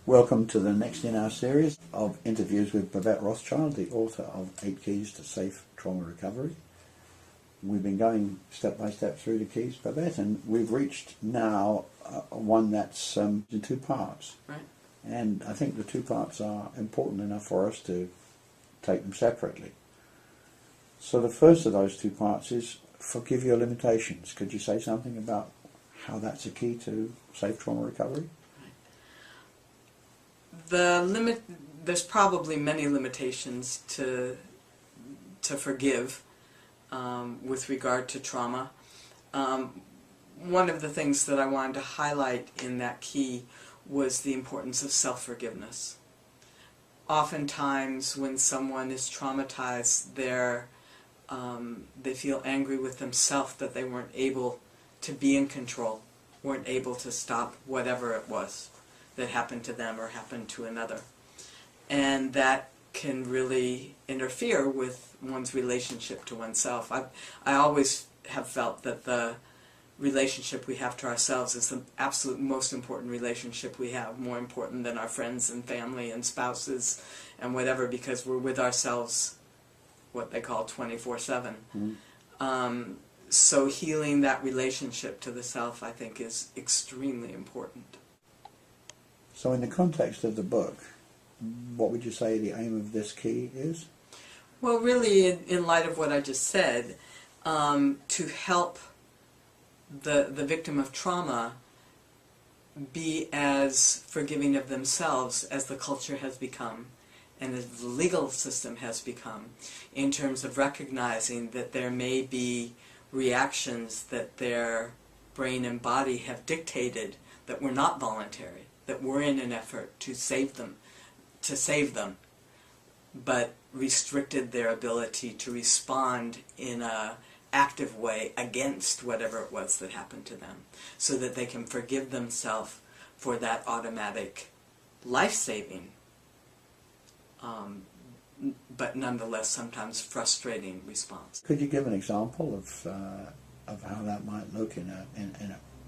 Welcome to the next in our series of interviews with Babette Rothschild, the author of 8 Keys to Safe Trauma Recovery. We've been going step by step through the keys, Babette, and we've reached now one that's in 2 parts. Right. And I think the 2 parts are important enough for us to take them separately. So the first of those 2 parts is forgive your limitations. Could you say something about how that's a key to safe trauma recovery? There's probably many limitations to forgive with regard to trauma. One of the things that I wanted to highlight in that key was the importance of self-forgiveness. Oftentimes when someone is traumatized, they feel angry with themselves that they weren't able to be in control, weren't able to stop whatever it was that happened to them or happened to another. And that can really interfere with one's relationship to oneself. I always have felt that the relationship we have to ourselves is the absolute most important relationship we have, more important than our friends and family and spouses and whatever, because we're with ourselves, what they call 24/7. Mm. So healing that relationship to the self, I think, is extremely important. So in the context of the book, what would you say the aim of this key is? Well, really, in light of what I just said, to help the victim of trauma be as forgiving of themselves as the culture has become and as the legal system has become, in terms of recognizing that there may be reactions that their brain and body have dictated that were not voluntary, that were in an effort to save them, but restricted their ability to respond in an active way against whatever it was that happened to them, so that they can forgive themselves for that automatic life-saving, but nonetheless sometimes frustrating response. Could you give an example of how that might look in a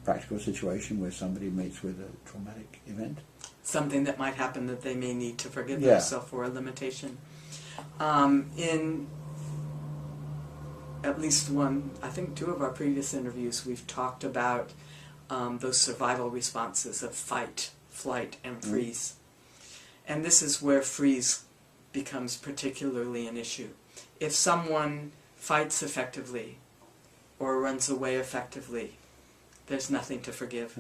practical situation where somebody meets with a traumatic event? Something that might happen that they may need to forgive Yeah. themselves for, a limitation. In at least one, I think 2 of our previous interviews, we've talked about those survival responses of fight, flight, and freeze. And this is where freeze becomes particularly an issue. If someone fights effectively or runs away effectively, there's nothing to forgive.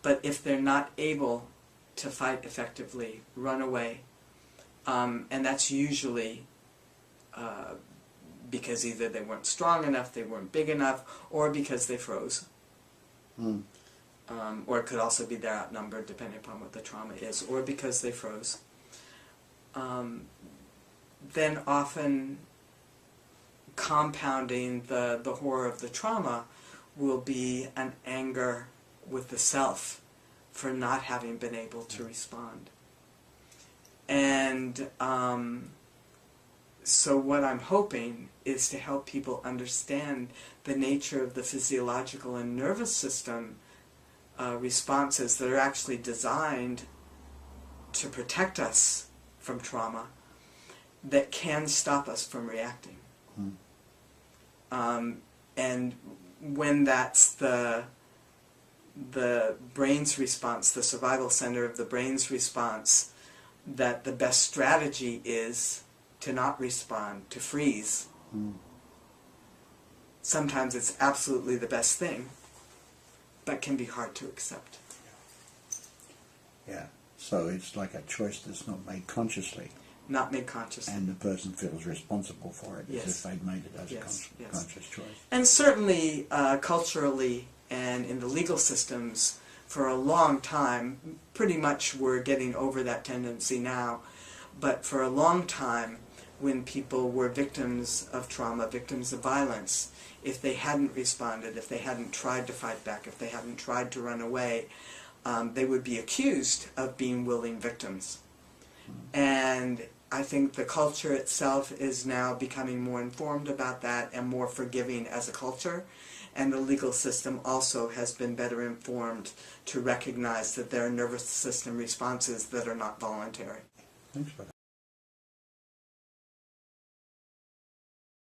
But if they're not able to fight effectively, run away, and that's usually because either they weren't strong enough, they weren't big enough, or because they froze. Or it could also be they're outnumbered, depending upon what the trauma is, or because they froze. Then often compounding the horror of the trauma will be an anger with the self for not having been able to respond. And so what I'm hoping is to help people understand the nature of the physiological and nervous system responses that are actually designed to protect us from trauma, that can stop us from reacting. And when that's the brain's response, the survival center of the brain's response, that the best strategy is to not respond, to freeze. Sometimes it's absolutely the best thing, but can be hard to accept. Yeah, so it's like a choice that's not made consciously. Not made consciously. And the person feels responsible for it, Yes. as if they've made it as Yes, a yes. conscious choice. And certainly culturally and in the legal systems, for a long time, pretty much we're getting over that tendency now, but for a long time, when people were victims of trauma, victims of violence, if they hadn't responded, if they hadn't tried to fight back, if they hadn't tried to run away, they would be accused of being willing victims. And I think the culture itself is now becoming more informed about that and more forgiving as a culture. and the legal system also has been better informed to recognize that there are nervous system responses that are not voluntary. Thanks, Babette.